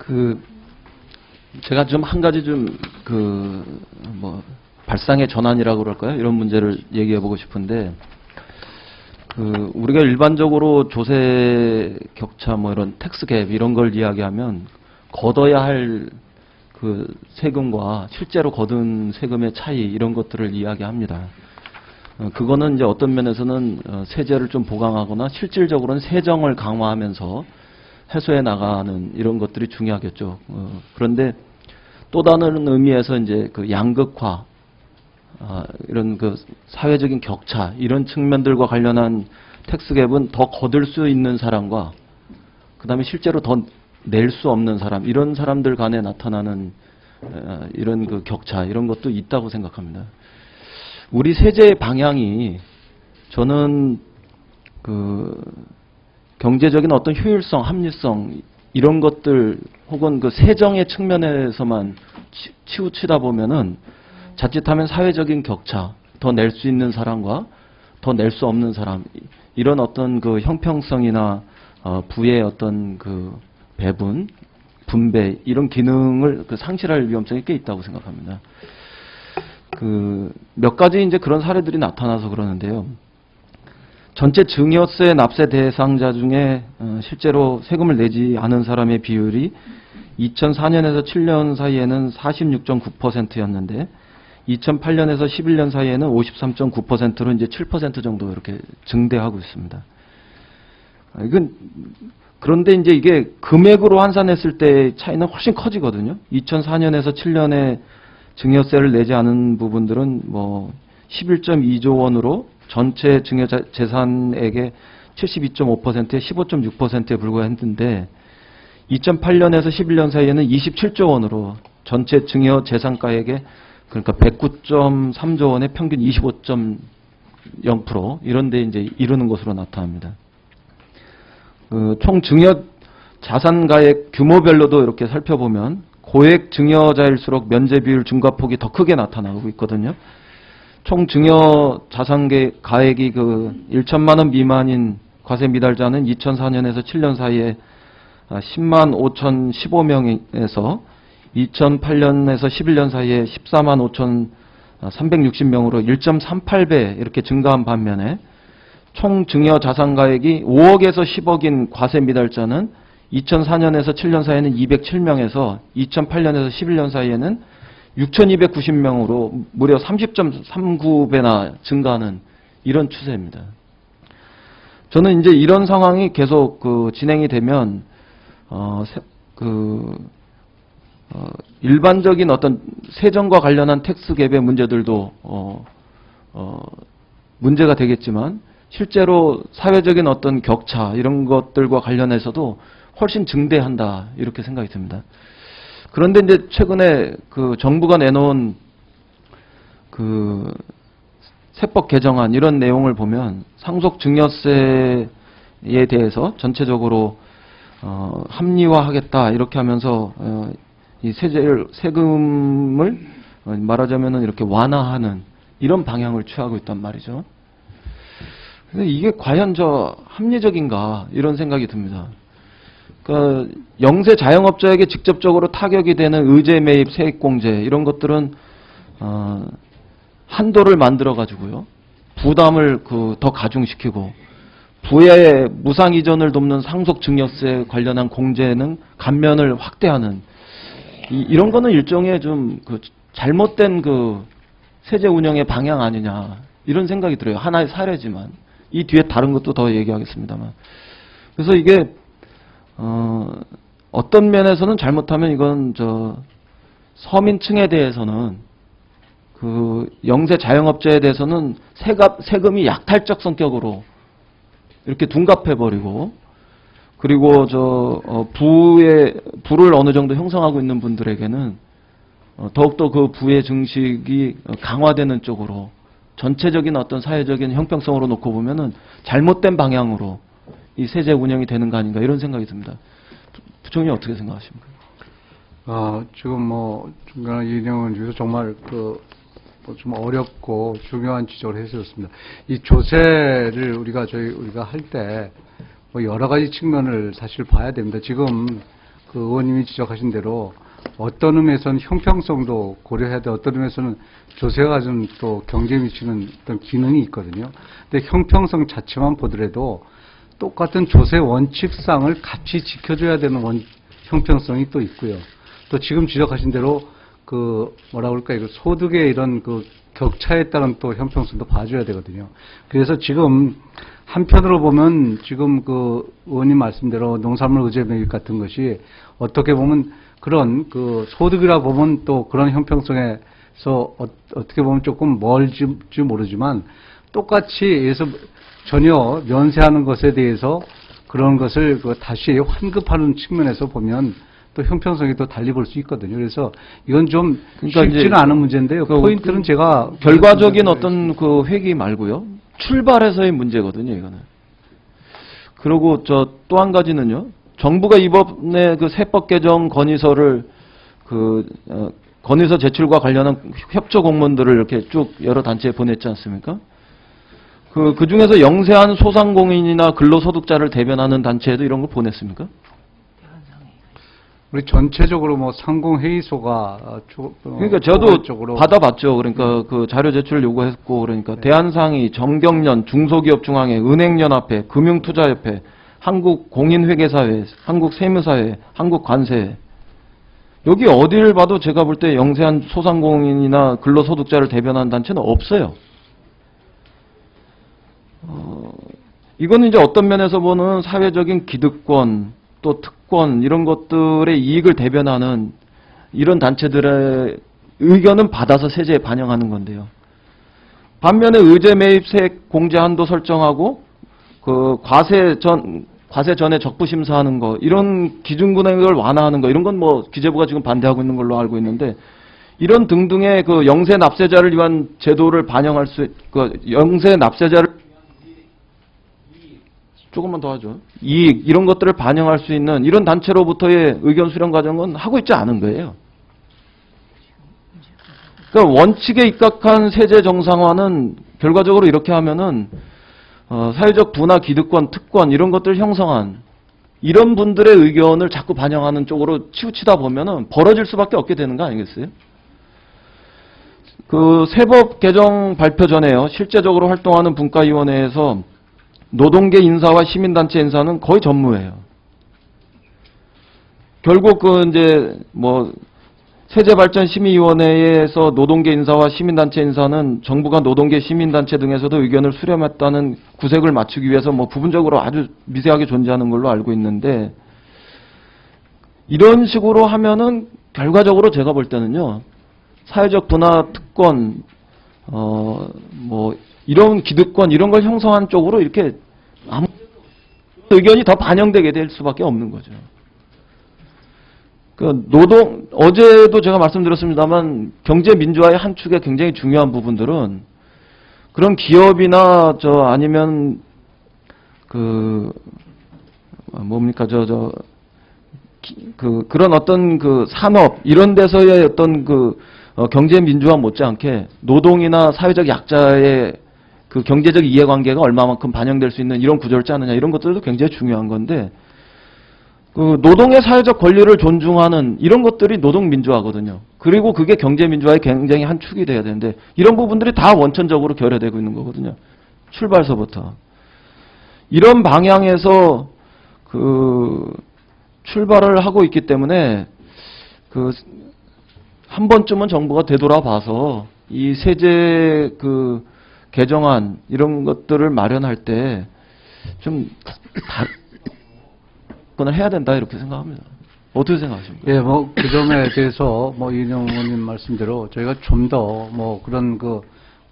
그 제가 좀 한 가지 발상의 전환이라고 그럴까요? 이런 문제를 얘기해 보고 싶은데, 우리가 일반적으로 조세 격차 이런 텍스 갭 이런 걸 이야기하면 걷어야 할 그 세금과 실제로 거둔 세금의 차이 이런 것들을 이야기합니다. 그거는 이제 어떤 면에서는 세제를 좀 보강하거나 실질적으로는 세정을 강화하면서 해소해 나가는 이런 것들이 중요하겠죠. 그런데 또 다른 의미에서 이제 그 양극화, 이런 그 사회적인 격차 이런 측면들과 관련한 텍스 갭은 더 거둘 수 있는 사람과 그다음에 실제로 더 낼 수 없는 사람, 이런 사람들 간에 나타나는 이런 그 격차 이런 것도 있다고 생각합니다. 우리 세제의 방향이 저는 그 경제적인 어떤 효율성, 합리성 이런 것들 혹은 그 세정의 측면에서만 치우치다 보면은 자칫하면 사회적인 격차, 더 낼 수 있는 사람과 더 낼 수 없는 사람 이런 어떤 그 형평성이나 부의 어떤 그 배분, 분배 이런 기능을 상실할 위험성이 꽤 있다고 생각합니다. 몇 가지 이제 그런 사례들이 나타나서 그러는데요. 전체 증여세 납세 대상자 중에 실제로 세금을 내지 않은 사람의 비율이 2004년에서 7년 사이에는 46.9%였는데 2008년에서 11년 사이에는 53.9%로 이제 7% 정도 이렇게 증대하고 있습니다. 그런데 이제 이게 금액으로 환산했을 때 차이는 훨씬 커지거든요. 2004년에서 7년에 증여세를 내지 않은 부분들은 11.2조 원으로 전체 증여 재산액의 72.5%에 15.6%에 불과했는데 2008년에서 11년 사이에는 27조 원으로 전체 증여 재산가액의 그러니까 109.3조 원의 평균 25.0% 이런 데 이제 이르는 것으로 나타납니다. 총 증여 자산가액 규모별로도 이렇게 살펴보면 고액 증여자일수록 면제 비율 증가폭이 더 크게 나타나고 있거든요. 총 증여 자산가액이 1천만 원 미만인 과세 미달자는 2004년에서 7년 사이에 10만 5,015명에서 2008년에서 11년 사이에 14만 5,360명으로 1.38배 이렇게 증가한 반면에 총 증여 자산가액이 5억에서 10억인 과세 미달자는 2004년에서 7년 사이에는 207명에서 2008년에서 11년 사이에는 6,290명으로 무려 30.39배나 증가하는 이런 추세입니다. 저는 이제 이런 상황이 계속 진행이 되면 일반적인 어떤 세정과 관련한 텍스 갭의 문제들도 문제가 되겠지만 실제로 사회적인 어떤 격차 이런 것들과 관련해서도 훨씬 증대한다 이렇게 생각이 듭니다. 그런데 이제 최근에 정부가 내놓은 세법 개정안 이런 내용을 보면 상속 증여세에 대해서 전체적으로 합리화하겠다 이렇게 하면서 이 세금을 말하자면은 이렇게 완화하는 이런 방향을 취하고 있단 말이죠. 근데 이게 과연 합리적인가 이런 생각이 듭니다. 그러니까 영세 자영업자에게 직접적으로 타격이 되는 의제 매입 세액공제 이런 것들은 한도를 만들어 가지고요 부담을 더 가중시키고 부의 무상 이전을 돕는 상속 증여세 관련한 공제는 감면을 확대하는 이런 거는 일종의 좀 잘못된 세제 운영의 방향 아니냐 이런 생각이 들어요. 하나의 사례지만 이 뒤에 다른 것도 더 얘기하겠습니다만. 그래서 이게 어떤 면에서는 잘못하면 이건 서민층에 대해서는 영세 자영업자에 대해서는 세금이 약탈적 성격으로 이렇게 둔갑해버리고 그리고 부를 어느 정도 형성하고 있는 분들에게는 더욱더 그 부의 증식이 강화되는 쪽으로 전체적인 어떤 사회적인 형평성으로 놓고 보면은 잘못된 방향으로 이 세제 운영이 되는 거 아닌가 이런 생각이 듭니다. 부총리 어떻게 생각하십니까? 지금 중간에 이 내용을 위해서 정말 좀 어렵고 중요한 지적을 해주셨습니다. 이 조세를 우리가 할 때 여러 가지 측면을 사실 봐야 됩니다. 지금 그 의원님이 지적하신 대로 어떤 의미에서는 형평성도 고려해야 돼. 어떤 의미에서는 조세가 좀 또 경제에 미치는 어떤 기능이 있거든요. 근데 형평성 자체만 보더라도 똑같은 조세 원칙상을 같이 지켜줘야 되는 형평성이 또 있고요. 또 지금 지적하신 대로 그 뭐라 그럴까요? 그 소득의 이런 그 격차에 따른 또 형평성도 봐줘야 되거든요. 그래서 지금 한편으로 보면 지금 그 의원님 말씀대로 농산물 의제 매입 같은 것이 어떻게 보면 그런 그 소득이라 보면 또 그런 형평성에서 어떻게 보면 조금 멀지 모르지만 똑같이 해서 전혀 면세하는 것에 대해서 그런 것을 그 다시 환급하는 측면에서 보면 또 형평성이 또 달리 볼 수 있거든요. 그래서 이건 좀 그러니까 쉽지는 이제 않은 문제인데요. 포인트는 제가 결과적인 어떤 그 회기 말고요. 출발에서의 문제거든요, 이거는. 그리고 또 한 가지는요. 정부가 이번에 그 세법 개정 건의서를 건의서 제출과 관련한 협조 공문들을 이렇게 쭉 여러 단체에 보냈지 않습니까? 그 중에서 영세한 소상공인이나 근로소득자를 대변하는 단체에도 이런 걸 보냈습니까? 우리 전체적으로 뭐 상공회의소가 그러니까 저도 받아봤죠. 그러니까 그 자료 제출을 요구했고, 그러니까 네. 대한상의, 정경련, 중소기업중앙회, 은행연합회, 금융투자협회, 한국공인회계사회, 한국세무사회, 한국관세회. 여기 어디를 봐도 제가 볼 때 영세한 소상공인이나 근로소득자를 대변하는 단체는 없어요. 이거는 이제 어떤 면에서 보는 사회적인 기득권, 또 특권 이런 것들의 이익을 대변하는 이런 단체들의 의견은 받아서 세제에 반영하는 건데요. 반면에 의제 매입세액 공제 한도 설정하고 그 과세 전에 적부 심사하는 거 이런 기준금액을 완화하는 거 이런 건 뭐 기재부가 지금 반대하고 있는 걸로 알고 있는데 이런 등등의 그 영세 납세자를 위한 제도를 반영할 그 영세 납세자를 조금만 더 하죠. 이익 이런 것들을 반영할 수 있는 이런 단체로부터의 의견 수렴 과정은 하고 있지 않은 거예요. 그러니까 원칙에 입각한 세제 정상화는 결과적으로 이렇게 하면은 사회적 부나 기득권, 특권 이런 것들을 형성한 이런 분들의 의견을 자꾸 반영하는 쪽으로 치우치다 보면은 벌어질 수밖에 없게 되는 거 아니겠어요? 그 세법 개정 발표 전에요. 실제적으로 활동하는 분과위원회에서 노동계 인사와 시민단체 인사는 거의 전무예요. 결국 그 이제 뭐 세제발전심의위원회에서 노동계 인사와 시민단체 인사는 정부가 노동계 시민단체 등에서도 의견을 수렴했다는 구색을 맞추기 위해서 뭐 부분적으로 아주 미세하게 존재하는 걸로 알고 있는데 이런 식으로 하면은 결과적으로 제가 볼 때는요 사회적 부나 특권 뭐 이런 기득권 이런 걸 형성한 쪽으로 이렇게 아무 의견이 더 반영되게 될 수밖에 없는 거죠. 그 어제도 제가 말씀드렸습니다만 경제 민주화의 한 축의 굉장히 중요한 부분들은 그런 기업이나 아니면 그런 어떤 그 산업 이런 데서의 어떤 경제 민주화 못지않게 노동이나 사회적 약자의 그 경제적 이해관계가 얼마만큼 반영될 수 있는 이런 구조를 짜느냐 이런 것들도 굉장히 중요한 건데 그 노동의 사회적 권리를 존중하는 이런 것들이 노동 민주화거든요. 그리고 그게 경제 민주화의 굉장히 한 축이 돼야 되는데 이런 부분들이 다 원천적으로 결여되고 있는 거거든요. 출발서부터. 이런 방향에서 출발을 하고 있기 때문에 한 번쯤은 정부가 되돌아봐서 이 세제 개정안 이런 것들을 마련할 때 좀 접근을 해야 된다 이렇게 생각합니다. 어떻게 생각하십니까? 예, 뭐 그 점에 대해서 뭐 이인영 의원님 말씀대로 저희가 좀 더 뭐 그런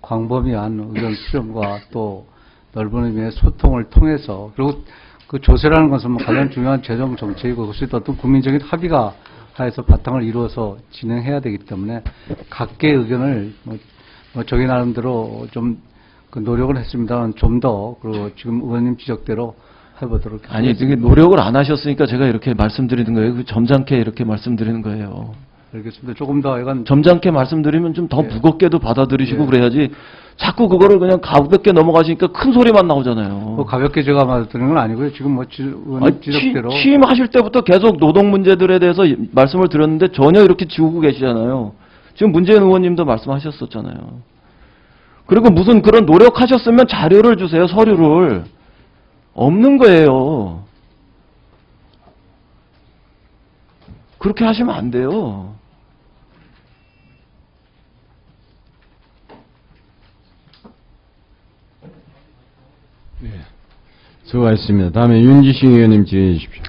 광범위한 의견 수렴과 또 넓은 의미의 소통을 통해서 그리고 그 조세라는 것은 뭐 가장 중요한 재정 정책이고 그것이 또 어떤 국민적인 합의가 하에서 바탕을 이루어서 진행해야 되기 때문에 각계의 의견을 뭐 저희 나름대로 좀 노력을 했습니다만 좀 더 그리고 지금 의원님 지적대로 해보도록 하겠습니다. 아니, 이게 노력을 안 하셨으니까 제가 이렇게 말씀드리는 거예요. 점잖게 이렇게 말씀드리는 거예요. 알겠습니다. 조금 더 약간 점잖게 말씀드리면 좀 더 예. 무겁게도 받아들이시고 예. 그래야지 자꾸 그거를 그냥 가볍게 넘어가시니까 큰 소리만 나오잖아요. 뭐 가볍게 제가 말드리는 건 아니고요. 지금 뭐 의원님 지적대로 취임하실 때부터 계속 노동 문제들에 대해서 말씀을 드렸는데 전혀 이렇게 지우고 계시잖아요. 지금 문재인 의원님도 말씀하셨었잖아요. 그리고 무슨 그런 노력하셨으면 자료를 주세요, 서류를. 없는 거예요. 그렇게 하시면 안 돼요. 수고하셨습니다. 다음에 윤지식 의원님 질의해 주십시오.